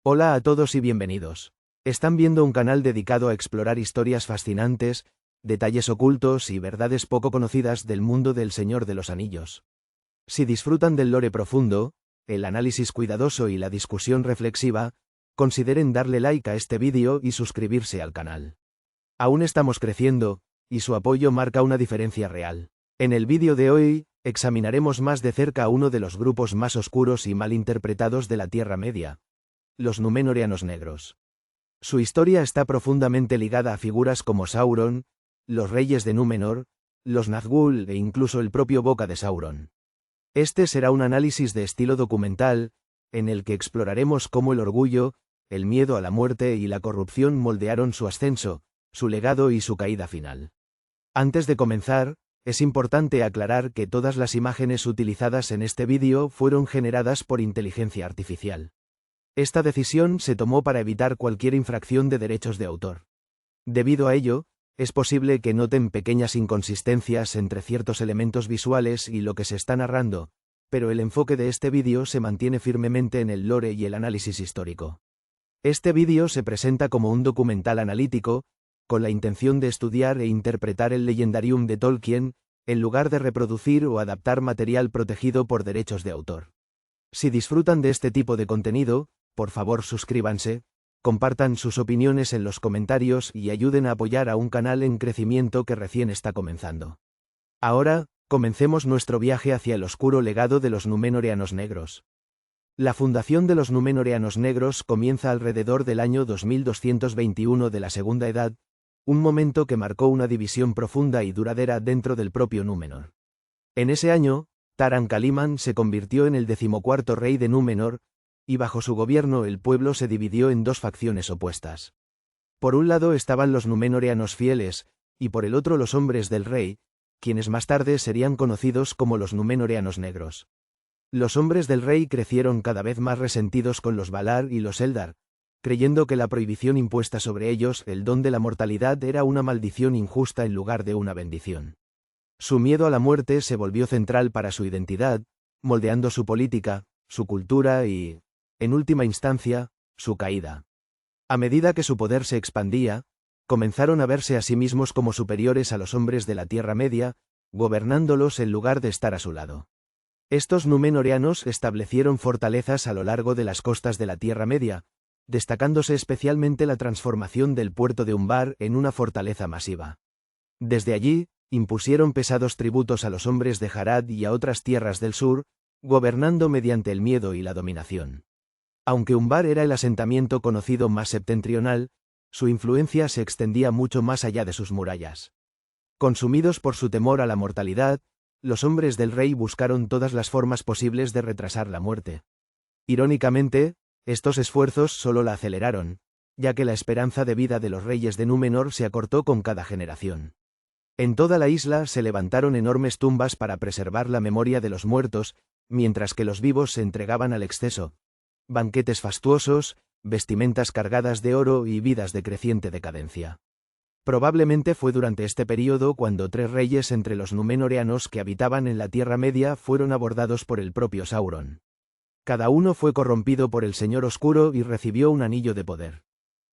Hola a todos y bienvenidos. Están viendo un canal dedicado a explorar historias fascinantes, detalles ocultos y verdades poco conocidas del mundo del Señor de los Anillos. Si disfrutan del lore profundo, el análisis cuidadoso y la discusión reflexiva, consideren darle like a este vídeo y suscribirse al canal. Aún estamos creciendo, y su apoyo marca una diferencia real. En el vídeo de hoy, examinaremos más de cerca a uno de los grupos más oscuros y mal interpretados de la Tierra Media: los Númenóreanos negros. Su historia está profundamente ligada a figuras como Sauron, los reyes de Númenor, los Nazgûl e incluso el propio Boca de Sauron. Este será un análisis de estilo documental, en el que exploraremos cómo el orgullo, el miedo a la muerte y la corrupción moldearon su ascenso, su legado y su caída final. Antes de comenzar, es importante aclarar que todas las imágenes utilizadas en este vídeo fueron generadas por inteligencia artificial. Esta decisión se tomó para evitar cualquier infracción de derechos de autor. Debido a ello, es posible que noten pequeñas inconsistencias entre ciertos elementos visuales y lo que se está narrando, pero el enfoque de este vídeo se mantiene firmemente en el lore y el análisis histórico. Este vídeo se presenta como un documental analítico, con la intención de estudiar e interpretar el Legendarium de Tolkien, en lugar de reproducir o adaptar material protegido por derechos de autor. Si disfrutan de este tipo de contenido, por favor suscríbanse, compartan sus opiniones en los comentarios y ayuden a apoyar a un canal en crecimiento que recién está comenzando. Ahora, comencemos nuestro viaje hacia el oscuro legado de los Númenóreanos negros. La fundación de los Númenóreanos negros comienza alrededor del año 2221 de la Segunda Edad, un momento que marcó una división profunda y duradera dentro del propio Númenor. En ese año, Taran-Kaliman se convirtió en el 14º rey de Númenor, y bajo su gobierno el pueblo se dividió en dos facciones opuestas. Por un lado estaban los Númenóreanos fieles, y por el otro los hombres del rey, quienes más tarde serían conocidos como los Númenóreanos negros. Los hombres del rey crecieron cada vez más resentidos con los Valar y los Eldar, creyendo que la prohibición impuesta sobre ellos, el don de la mortalidad, era una maldición injusta en lugar de una bendición. Su miedo a la muerte se volvió central para su identidad, moldeando su política, su cultura y, en última instancia, su caída. A medida que su poder se expandía, comenzaron a verse a sí mismos como superiores a los hombres de la Tierra Media, gobernándolos en lugar de estar a su lado. Estos númenóreanos establecieron fortalezas a lo largo de las costas de la Tierra Media, destacándose especialmente la transformación del puerto de Umbar en una fortaleza masiva. Desde allí, impusieron pesados tributos a los hombres de Harad y a otras tierras del sur, gobernando mediante el miedo y la dominación. Aunque Umbar era el asentamiento conocido más septentrional, su influencia se extendía mucho más allá de sus murallas. Consumidos por su temor a la mortalidad, los hombres del rey buscaron todas las formas posibles de retrasar la muerte. Irónicamente, estos esfuerzos solo la aceleraron, ya que la esperanza de vida de los reyes de Númenor se acortó con cada generación. En toda la isla se levantaron enormes tumbas para preservar la memoria de los muertos, mientras que los vivos se entregaban al exceso: banquetes fastuosos, vestimentas cargadas de oro y vidas de creciente decadencia. Probablemente fue durante este período cuando 3 reyes entre los númenóreanos que habitaban en la Tierra Media fueron abordados por el propio Sauron. Cada uno fue corrompido por el Señor Oscuro y recibió un anillo de poder.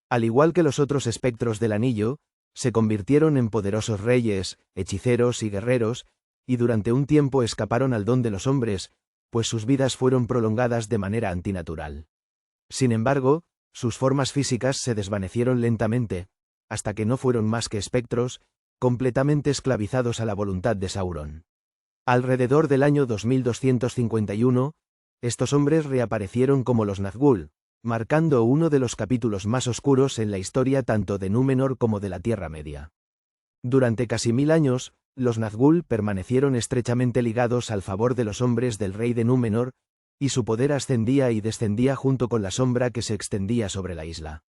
Al igual que los otros espectros del anillo, se convirtieron en poderosos reyes, hechiceros y guerreros, y durante un tiempo escaparon al don de los hombres, pues sus vidas fueron prolongadas de manera antinatural. Sin embargo, sus formas físicas se desvanecieron lentamente, hasta que no fueron más que espectros, completamente esclavizados a la voluntad de Sauron. Alrededor del año 2251, estos hombres reaparecieron como los Nazgûl, marcando uno de los capítulos más oscuros en la historia tanto de Númenor como de la Tierra Media. Durante casi 1000 años, los Nazgûl permanecieron estrechamente ligados al favor de los hombres del rey de Númenor, y su poder ascendía y descendía junto con la sombra que se extendía sobre la isla.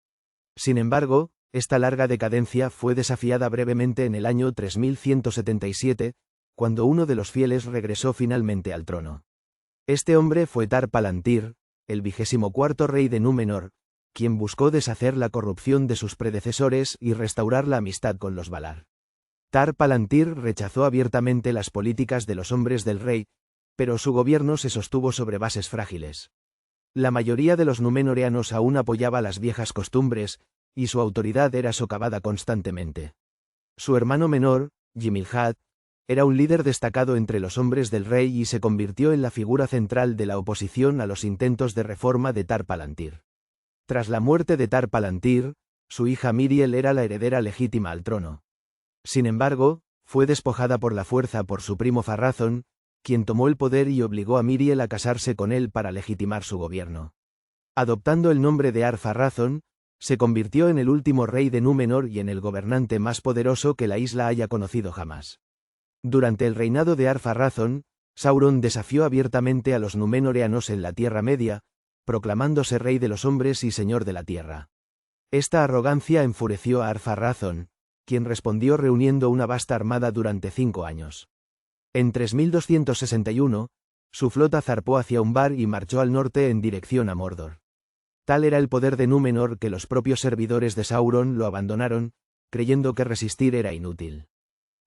Sin embargo, esta larga decadencia fue desafiada brevemente en el año 3177, cuando uno de los fieles regresó finalmente al trono. Este hombre fue Tar-Palantir, el 24º rey de Númenor, quien buscó deshacer la corrupción de sus predecesores y restaurar la amistad con los Valar. Tar-Palantir rechazó abiertamente las políticas de los hombres del rey, pero su gobierno se sostuvo sobre bases frágiles. La mayoría de los númenóreanos aún apoyaba las viejas costumbres, y su autoridad era socavada constantemente. Su hermano menor, Jimilhat, era un líder destacado entre los hombres del rey y se convirtió en la figura central de la oposición a los intentos de reforma de Tar-Palantir. Tras la muerte de Tar-Palantir, su hija Miriel era la heredera legítima al trono. Sin embargo, fue despojada por la fuerza por su primo Pharrazón, quien tomó el poder y obligó a Miriel a casarse con él para legitimar su gobierno. Adoptando el nombre de Ar-Pharrazón, se convirtió en el último rey de Númenor y en el gobernante más poderoso que la isla haya conocido jamás. Durante el reinado de Ar-Pharrazón, Sauron desafió abiertamente a los númenóreanos en la Tierra Media, proclamándose rey de los hombres y señor de la tierra. Esta arrogancia enfureció a Ar-Pharrazón, quien respondió reuniendo una vasta armada durante 5 años. En 3261, su flota zarpó hacia Umbar y marchó al norte en dirección a Mordor. Tal era el poder de Númenor que los propios servidores de Sauron lo abandonaron, creyendo que resistir era inútil.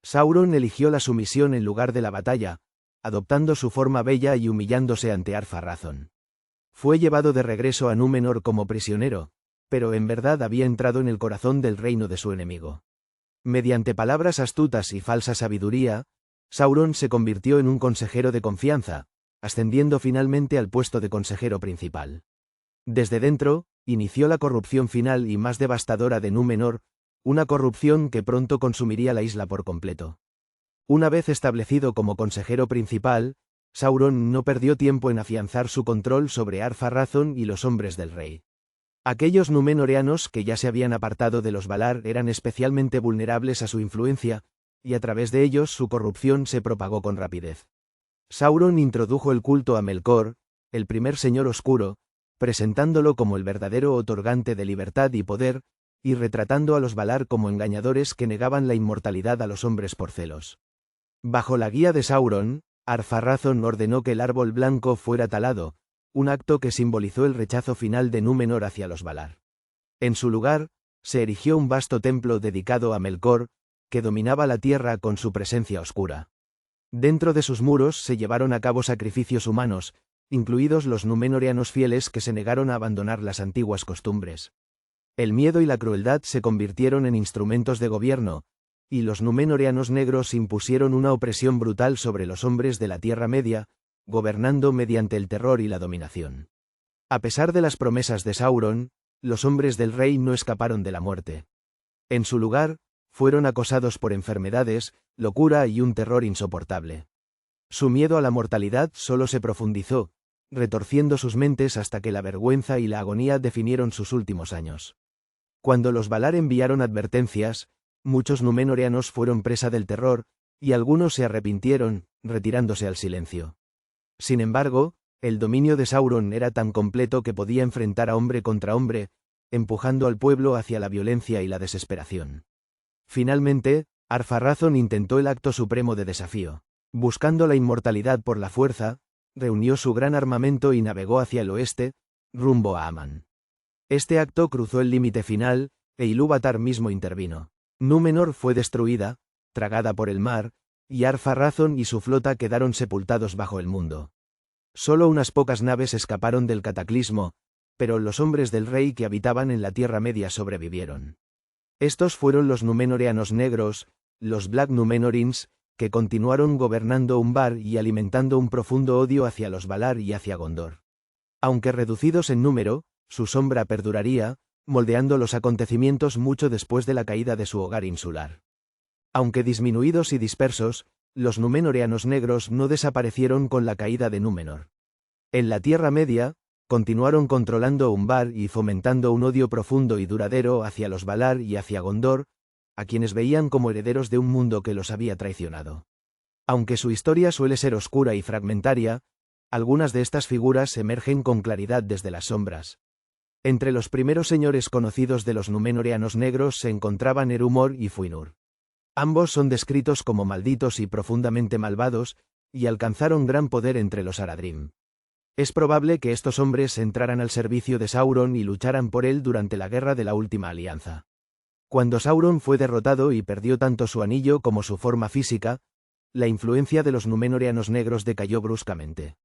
Sauron eligió la sumisión en lugar de la batalla, adoptando su forma bella y humillándose ante Ar-Pharrazón. Fue llevado de regreso a Númenor como prisionero, pero en verdad había entrado en el corazón del reino de su enemigo. Mediante palabras astutas y falsa sabiduría, Sauron se convirtió en un consejero de confianza, ascendiendo finalmente al puesto de consejero principal. Desde dentro, inició la corrupción final y más devastadora de Númenor, una corrupción que pronto consumiría la isla por completo. Una vez establecido como consejero principal, Sauron no perdió tiempo en afianzar su control sobre Ar-Pharrazón y los hombres del rey. Aquellos númenóreanos que ya se habían apartado de los Valar eran especialmente vulnerables a su influencia, y a través de ellos su corrupción se propagó con rapidez. Sauron introdujo el culto a Melkor, el primer señor oscuro, presentándolo como el verdadero otorgante de libertad y poder, y retratando a los Valar como engañadores que negaban la inmortalidad a los hombres por celos. Bajo la guía de Sauron, Ar-Pharrazón ordenó que el árbol blanco fuera talado, un acto que simbolizó el rechazo final de Númenor hacia los Valar. En su lugar, se erigió un vasto templo dedicado a Melkor, que dominaba la tierra con su presencia oscura. Dentro de sus muros se llevaron a cabo sacrificios humanos, incluidos los númenóreanos fieles que se negaron a abandonar las antiguas costumbres. El miedo y la crueldad se convirtieron en instrumentos de gobierno, y los númenóreanos negros impusieron una opresión brutal sobre los hombres de la Tierra Media, gobernando mediante el terror y la dominación. A pesar de las promesas de Sauron, los hombres del rey no escaparon de la muerte. En su lugar, fueron acosados por enfermedades, locura y un terror insoportable. Su miedo a la mortalidad solo se profundizó, retorciendo sus mentes hasta que la vergüenza y la agonía definieron sus últimos años. Cuando los Valar enviaron advertencias, muchos númenóreanos fueron presa del terror, y algunos se arrepintieron, retirándose al silencio. Sin embargo, el dominio de Sauron era tan completo que podía enfrentar a hombre contra hombre, empujando al pueblo hacia la violencia y la desesperación. Finalmente, Ar-Pharrazón intentó el acto supremo de desafío. Buscando la inmortalidad por la fuerza, reunió su gran armamento y navegó hacia el oeste, rumbo a Aman. Este acto cruzó el límite final, e Ilúvatar mismo intervino. Númenor fue destruida, tragada por el mar, y Ar-Pharrazón y su flota quedaron sepultados bajo el mundo. Solo unas pocas naves escaparon del cataclismo, pero los hombres del rey que habitaban en la Tierra Media sobrevivieron. Estos fueron los númenóreanos negros, los Black Númenorins, que continuaron gobernando Umbar y alimentando un profundo odio hacia los Valar y hacia Gondor. Aunque reducidos en número, su sombra perduraría, moldeando los acontecimientos mucho después de la caída de su hogar insular. Aunque disminuidos y dispersos, los númenóreanos negros no desaparecieron con la caída de Númenor. En la Tierra Media, continuaron controlando Umbar y fomentando un odio profundo y duradero hacia los Valar y hacia Gondor, a quienes veían como herederos de un mundo que los había traicionado. Aunque su historia suele ser oscura y fragmentaria, algunas de estas figuras emergen con claridad desde las sombras. Entre los primeros señores conocidos de los númenóreanos negros se encontraban Erumor y Fuinur. Ambos son descritos como malditos y profundamente malvados, y alcanzaron gran poder entre los Haradrim. Es probable que estos hombres entraran al servicio de Sauron y lucharan por él durante la Guerra de la Última Alianza. Cuando Sauron fue derrotado y perdió tanto su anillo como su forma física, la influencia de los númenóreanos negros decayó bruscamente.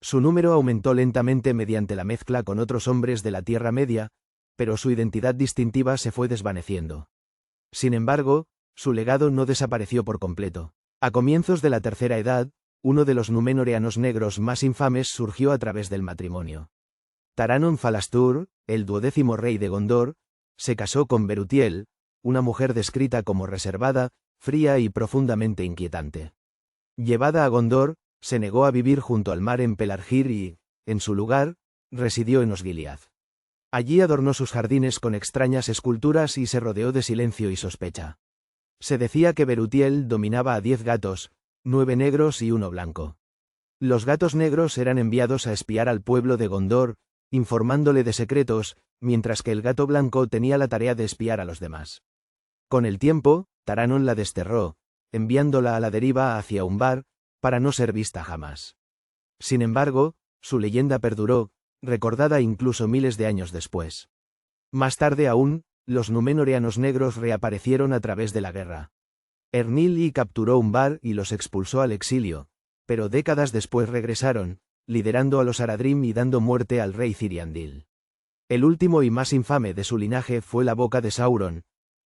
Su número aumentó lentamente mediante la mezcla con otros hombres de la Tierra Media, pero su identidad distintiva se fue desvaneciendo. Sin embargo, su legado no desapareció por completo. A comienzos de la Tercera Edad, uno de los Númenóreanos negros más infames surgió a través del matrimonio. Taranon Falastur, el 12º rey de Gondor, se casó con Berutiel, una mujer descrita como reservada, fría y profundamente inquietante. Llevada a Gondor, se negó a vivir junto al mar en Pelargir y, en su lugar, residió en Osgiliath. Allí adornó sus jardines con extrañas esculturas y se rodeó de silencio y sospecha. Se decía que Berutiel dominaba a 10 gatos, 9 negros y 1 blanco. Los gatos negros eran enviados a espiar al pueblo de Gondor, informándole de secretos, mientras que el gato blanco tenía la tarea de espiar a los demás. Con el tiempo, Taranon la desterró, enviándola a la deriva hacia un bar, para no ser vista jamás. Sin embargo, su leyenda perduró, recordada incluso miles de años después. Más tarde aún, los Númenóreanos negros reaparecieron a través de la guerra. Ernili capturó un bar y los expulsó al exilio, pero décadas después regresaron, liderando a los Haradrim y dando muerte al rey Ciriandil. El último y más infame de su linaje fue la Boca de Sauron,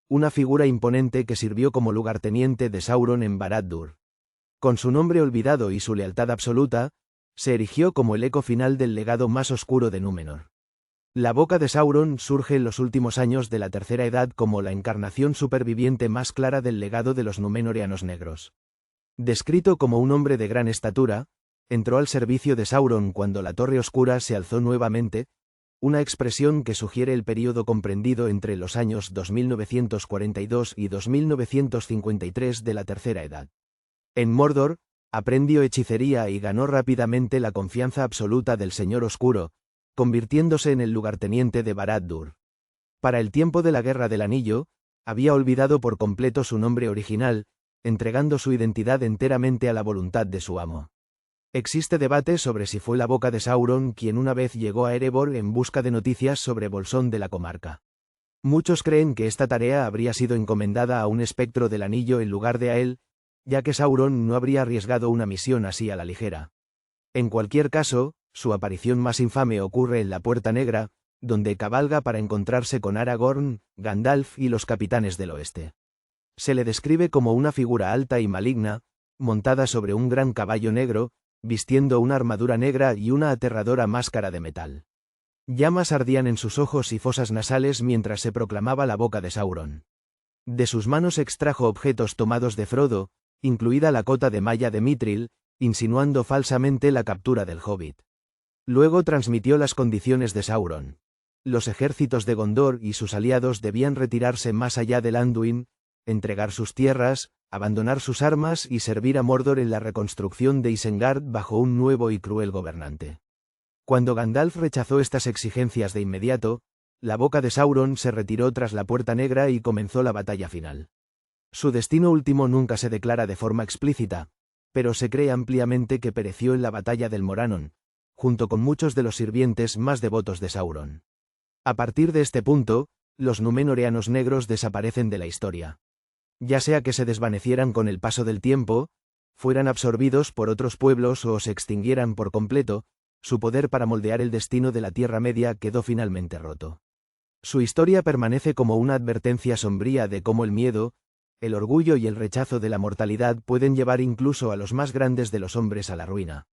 una figura imponente que sirvió como lugarteniente de Sauron en Barad-dûr. Con su nombre olvidado y su lealtad absoluta, se erigió como el eco final del legado más oscuro de Númenor. La Boca de Sauron surge en los últimos años de la Tercera Edad como la encarnación superviviente más clara del legado de los Númenóreanos negros. Descrito como un hombre de gran estatura, entró al servicio de Sauron cuando la Torre Oscura se alzó nuevamente, una expresión que sugiere el período comprendido entre los años 2942 y 2953 de la Tercera Edad. En Mordor, aprendió hechicería y ganó rápidamente la confianza absoluta del Señor Oscuro, convirtiéndose en el lugarteniente de Barad-dûr. Para el tiempo de la Guerra del Anillo, había olvidado por completo su nombre original, entregando su identidad enteramente a la voluntad de su amo. Existe debate sobre si fue la Boca de Sauron quien una vez llegó a Erebor en busca de noticias sobre Bolsón de la comarca. Muchos creen que esta tarea habría sido encomendada a un espectro del anillo en lugar de a él, ya que Sauron no habría arriesgado una misión así a la ligera. En cualquier caso, su aparición más infame ocurre en la Puerta Negra, donde cabalga para encontrarse con Aragorn, Gandalf y los capitanes del oeste. Se le describe como una figura alta y maligna, montada sobre un gran caballo negro, vistiendo una armadura negra y una aterradora máscara de metal. Llamas ardían en sus ojos y fosas nasales mientras se proclamaba la Boca de Sauron. De sus manos extrajo objetos tomados de Frodo, incluida la cota de malla de Mithril, insinuando falsamente la captura del Hobbit. Luego transmitió las condiciones de Sauron. Los ejércitos de Gondor y sus aliados debían retirarse más allá del Anduin, entregar sus tierras, abandonar sus armas y servir a Mordor en la reconstrucción de Isengard bajo un nuevo y cruel gobernante. Cuando Gandalf rechazó estas exigencias de inmediato, la Boca de Sauron se retiró tras la Puerta Negra y comenzó la batalla final. Su destino último nunca se declara de forma explícita, pero se cree ampliamente que pereció en la batalla del Morannon, junto con muchos de los sirvientes más devotos de Sauron. A partir de este punto, los Númenóreanos negros desaparecen de la historia. Ya sea que se desvanecieran con el paso del tiempo, fueran absorbidos por otros pueblos o se extinguieran por completo, su poder para moldear el destino de la Tierra Media quedó finalmente roto. Su historia permanece como una advertencia sombría de cómo el miedo, el orgullo y el rechazo de la mortalidad pueden llevar incluso a los más grandes de los hombres a la ruina.